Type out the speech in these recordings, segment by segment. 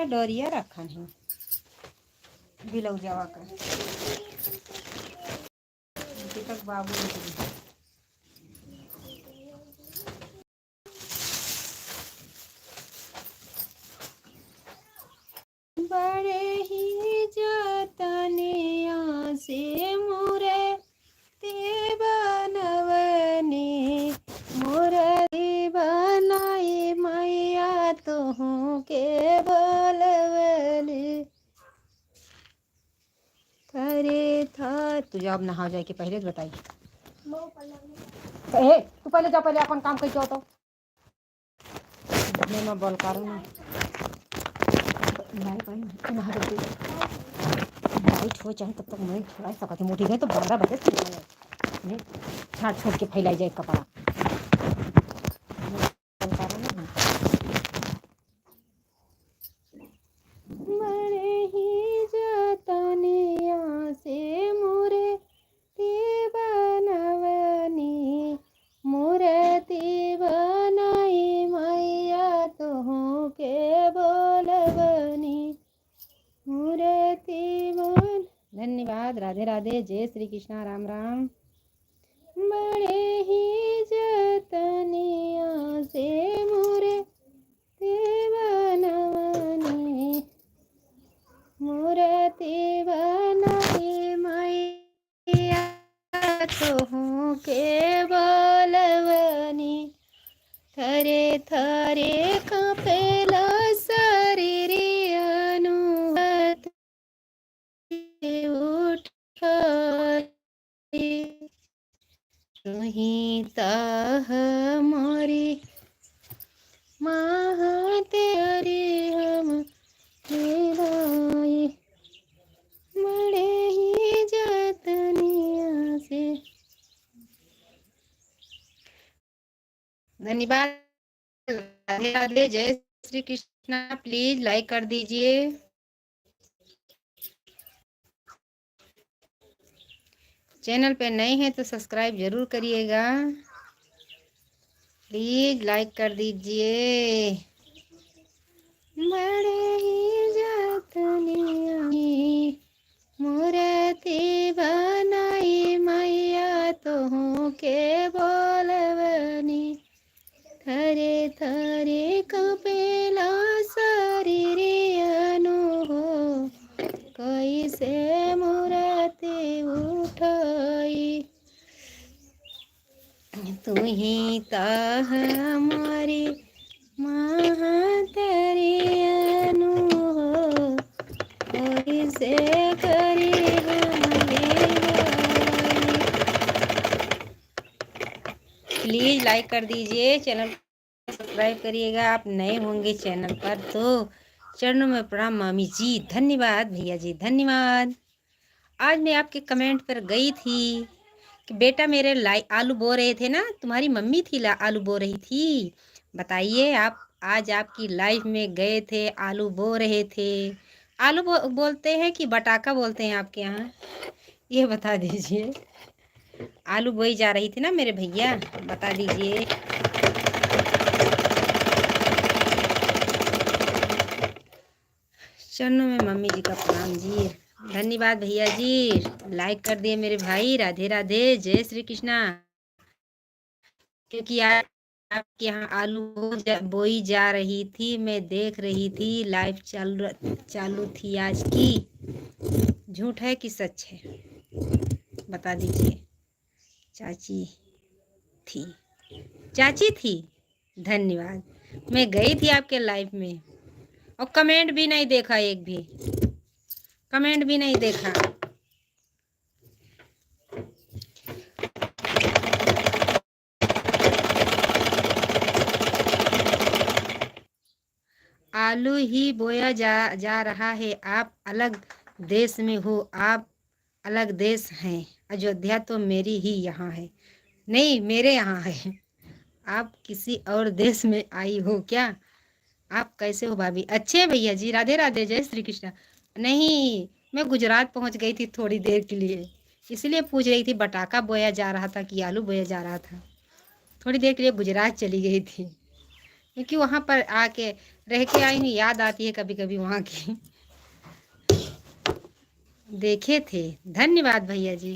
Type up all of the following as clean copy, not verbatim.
डोरिया रखन है बिलौ जावा कर तक बाबू बड़े ही जतने से मोरे ते बनवने मोरे बनाए मैया तुहू के बोलवले करे था। तू जब नहा जाए के पहले तो बताई तू पहले जाओ, पहले अपन काम कर तो मैं बोल कर लाइट हो चाहे तब तक मैं खिला सकती मोटी गई तो 12 बजे छाट छोड़ के फैलाई जाए कपड़ा बड़े ही जतनिया से मोरे ते बनवनी मूर्ति बनाई मैया तुहू के बोलवनी मूर्ति बन। धन्यवाद। राधे राधे। जय श्री कृष्णा। राम राम। बड़े ही जतनिया से मोरे ते बनवनी मूर्ति बनाई मैया तुहू के बोलवनी थरे थरे कांपेला शरीर अनुमत उठाई तुहिता हमारी माँ तेरी हम मिलाए बड़े ही जतनिया से। धन्यवाद। राधे राधे। जय श्री कृष्णा। प्लीज लाइक कर दीजिए। चैनल पे नए हैं तो सब्सक्राइब जरूर करिएगा। प्लीज लाइक कर दीजिए। बड़े ही जतनिया मूर्ति बनाई मैया तुहू के बोलवनी थरे थरे कपेला शरीर अनु हो कैसे मूर्ति उठाई तुही ता हमारी माँ तेरी अनु हो कैसे करी प्लीज लाइक कर दीजिए। चैनल सब्सक्राइब करिएगा। आप नए होंगे चैनल पर तो चरणों में प्रणाम मामी जी। धन्यवाद भैया जी। धन्यवाद। आज मैं आपके कमेंट पर गई थी कि बेटा मेरे आलू बो रहे थे ना, तुम्हारी मम्मी थी आलू बो रही थी। बताइए आप आज आपकी लाइफ में गए थे, आलू बो रहे थे। आलू बोलते हैं कि बटाका बोलते हैं आपके यहाँ, ये बता दीजिए। आलू बोई जा रही थी ना मेरे भैया, बता दीजिए। चरणों में मम्मी जी का प्रणाम जी। धन्यवाद भैया जी। लाइक कर दिए मेरे भाई। राधे राधे। जय श्री कृष्णा। क्योंकि आपके यहाँ आलू बोई जा रही थी, मैं देख रही थी। लाइव चालू थी आज की। झूठ है कि सच है बता दीजिए। चाची थी। धन्यवाद। मैं गई थी आपके लाइव में और कमेंट भी नहीं देखा, एक भी कमेंट भी नहीं देखा। आलू ही बोया जा रहा है। आप अलग देश में हो, आप अलग देश हैं। अयोध्या तो मेरी ही यहाँ है। नहीं, मेरे यहाँ है। आप किसी और देश में आई हो क्या? आप कैसे हो भाभी? अच्छे भैया जी। राधे राधे। जय श्री कृष्णा। नहीं, मैं गुजरात पहुँच गई थी थोड़ी देर के लिए, इसलिए पूछ रही थी बटाका बोया जा रहा था कि आलू बोया जा रहा था। थोड़ी देर के लिए गुजरात चली गई थी क्योंकि वहाँ पर आके रह के आई हूँ, याद आती है कभी कभी वहाँ की। देखे थे। धन्यवाद भैया जी।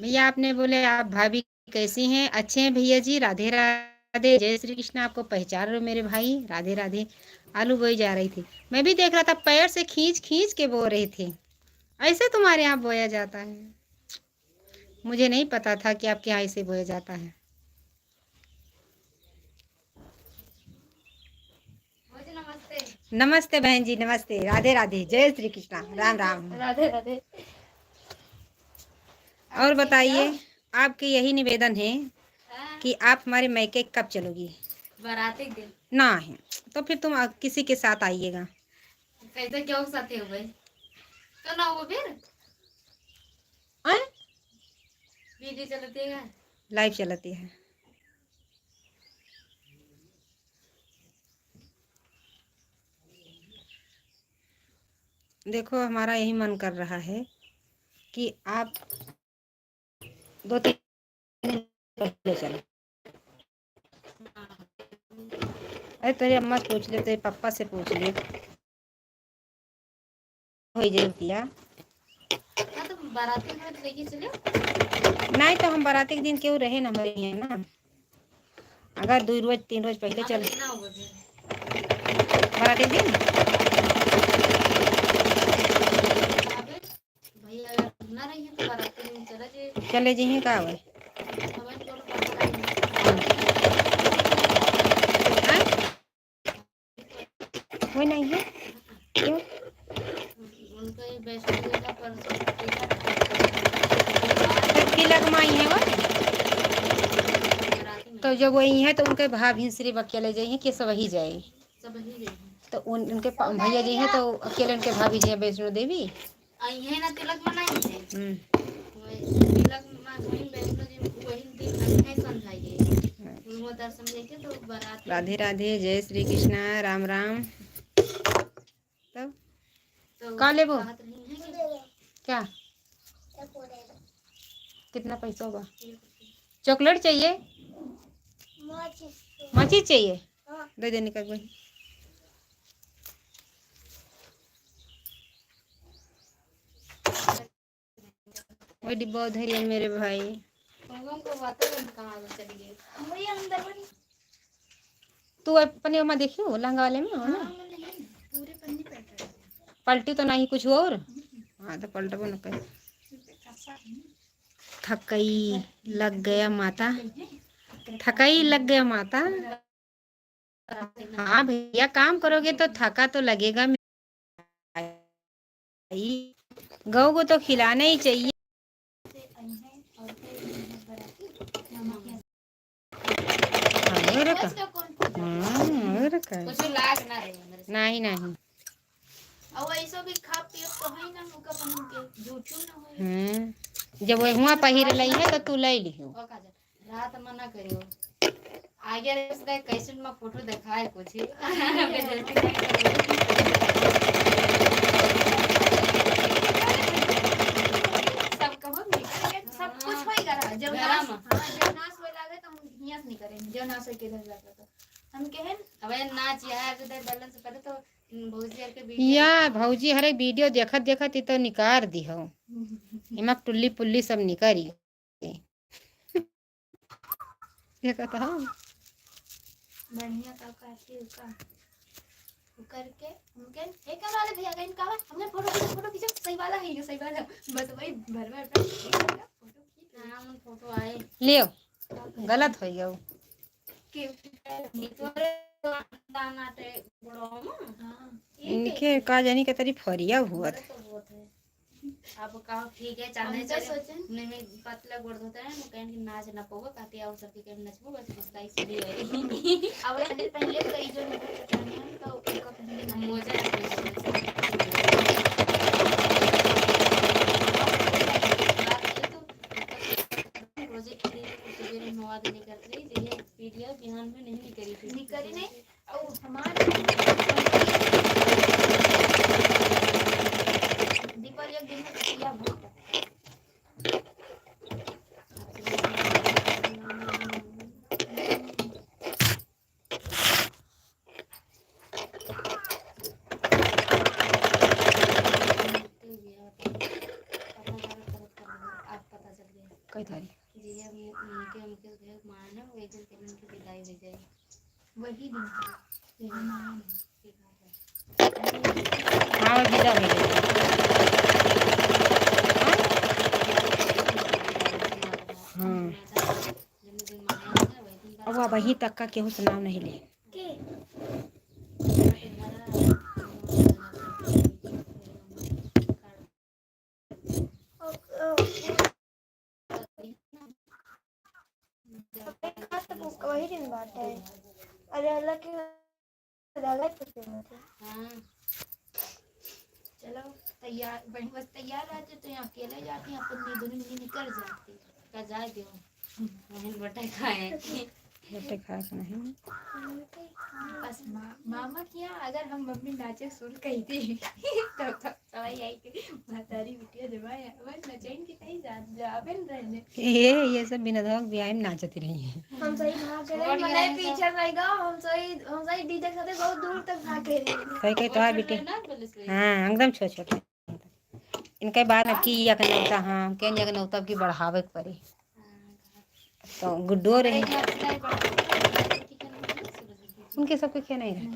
भैया आपने बोले आप भाभी कैसी हैं? अच्छे हैं भैया जी। राधे राधे, जय श्री कृष्ण। आपको पहचान रहे हो मेरे भाई? राधे राधे। आलू बोई जा रही थी, मैं भी देख रहा था, पैर से खींच खींच के बो रहे थे। ऐसे तुम्हारे यहाँ बोया जाता है? मुझे नहीं पता था कि आपके यहाँ ऐसे बोया जाता है। नमस्ते बहन जी, नमस्ते। राधे राधे, जय श्री कृष्णा, राम राम। राधे राधे। और बताइए, आपके यही निवेदन है कि आप हमारे मैके कब चलोगी? बारात एक दिन ना है तो फिर तुम किसी के साथ आइएगा। कैसे क्यों साथे हो गए तो ना हो फिर वीडियो चलती है, लाइव चलती है। देखो हमारा यही मन कर रहा है कि आप 2-3 दिन पहले चलो। अरे तेरे अम्मा से पूछ ले, तेरे पापा से पूछ ले, हो जाए किया। हाँ तो बाराती में तो लेके चले। नहीं तो हम बाराती के दिन क्यों रहे ना, हमारे है ना। अगर 2 रोज 3 रोज पहले चल ना होगा फिर बाराती के दिन। भैया अगर ना रही है तो बाराती में चला जाए। चले जी का आवे हमें तो पता नहीं वो नहीं है क्यों? उनका ये वैष्णो देवी का परसों तिलक माई है वो। बाराती में तो जब वही है तो उनके भाभी सिर्फ अकेले जाइए कि सब वही जाए? सब ही गए तो उनके भैया जी हैं तो अकेले उनके भाभी जी हैं वैष्णो देवी। आई है ना तिलक मनाई है। हम्म। राधे राधे, जय श्री कृष्णा, राम राम। तब कहाँ ले वो? क्या कितना पैसा होगा? चॉकलेट चाहिए? माचिस चाहिए? दे देने का कोई। वो डिब्बा उधर है मेरे भाई। तू अपने वहाँ देखी हो लहंगा वाले में हो ना? पलटी तो नहीं कुछ और? हाँ तो पलटबो न कर। थकई लग गया माता, थकाई लग गया माता। हाँ भैया काम करोगे तो थका तो लगेगा। गौ को तो खिलाना ही चाहिए। नहीं नहीं जब वो हुआ पहिर लई है तो तू ले लियो। रात मना करियो आगे कैसे में फोटो दिखाए कुछ सब कुछ होएगा जब नाश होए लागे तो हम हियां से नहीं करेंगे जो नाश होए के इधर जाता तो हम कहें अबे नाच यार तो बैलेंस से पहले तो भौजी यार के वीडियो या भौजी हरे वीडियो देखत देखत ही तो निकार दी हो। हिमक टुल्ली पुल्ली सब निकारी देखत हो बढ़िया का काटी का करके उनके हे कैमरा वाले भैया गइन का हमने फोटो खींचो सही वाला है ये सही वाला बस वही भर भर फोटो खींच हां हम फोटो आए लियो गलत हो गया के तोरे दाना ते बड़ो हां इनके का जानी के तरी फरिया हुआ अब कहो ठीक है चाहे सोचे नहीं पतला गोड़ होता है ना कहीं नाच ना पोगा काते आओ सबके कहीं नचबो बस इसका इसलिए अब पहले कई जो तो उनका पहले मोजा प्रोजेक्ट के 9 दिन कर रही ये पीडीएफ बिहान में नहीं करी नहीं और हमारे दीपावली एक दिन में किया बहुत तारीख जी उनके उनके घर माना वो एक दिन पहले उनकी विदाई हो जाए वही दिन हाँ वो विदा हो गई हाँ अब वही तक का केहू से नाम नहीं ले वही दिन बात है। अरे अल्लाह की हाँ चलो तैयार बहन बस तैयार रहते तो यहाँ अकेले जाती हैं अपन दोनों मिली निकल जाती का जा दो बहन बटा खाए बेटे खाए के नहीं बस मामा के यहाँ अगर हम मम्मी नाचे सुन कही थी तब सवाई आई कि महतारी बिटिया जमाए बस नचैन की नहीं जाबे न रहने ये सब बिना धक ब्याह में नाचती रही है हम सही भाग रहे हैं मने पीछे रहेगा हम सही डीजे के साथ बहुत दूर तक भाग रहे हैं सही कही तो है बेटे हाँ एकदम छोटे छोटे इनके बाद में की या के नौता हाँ के या के नौता की बढ़ावे के पड़ी तो गुड्डो रहे उनके सबके खे नहीं रहे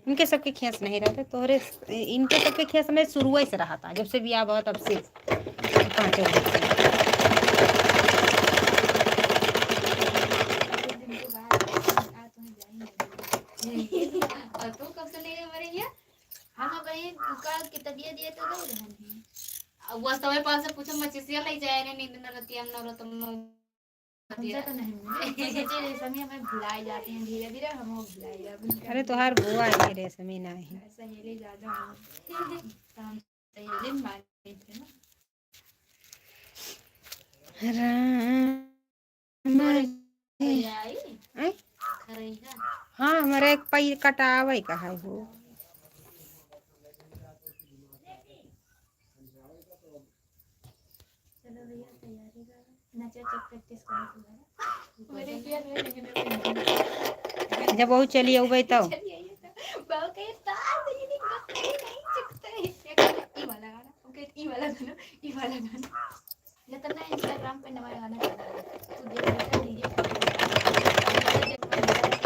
इनके सबके खेस नहीं रहते तोहरे इनके सबके खेस में शुरू से रहा था जब से बियाह हुआ तब से पाँचों तो कब से लेके मरेंगे हम बहन का की तबीयत दिए तो दो रहन वो समय पास से पूछो मचिसिया ले जाए ने नींद न रहती हम न रहतम हमसे तो नहीं सोचे समय हमें भुलाए जाते हैं धीरे धीरे हम वो भुलाए जाते अरे तोहार बुआ है रे समय नहीं सहेली ज्यादा हम सहेली मांगते थे ना राम हाँ हमारे एक पैर कटावे का है वो चलो भैया तैयारी करो नचा चेक प्रैक्टिस करो जब वो चली अबे तो बाबू कहे तार ये नहीं चुकता है ई वाला गाना ओके ई वाला गाना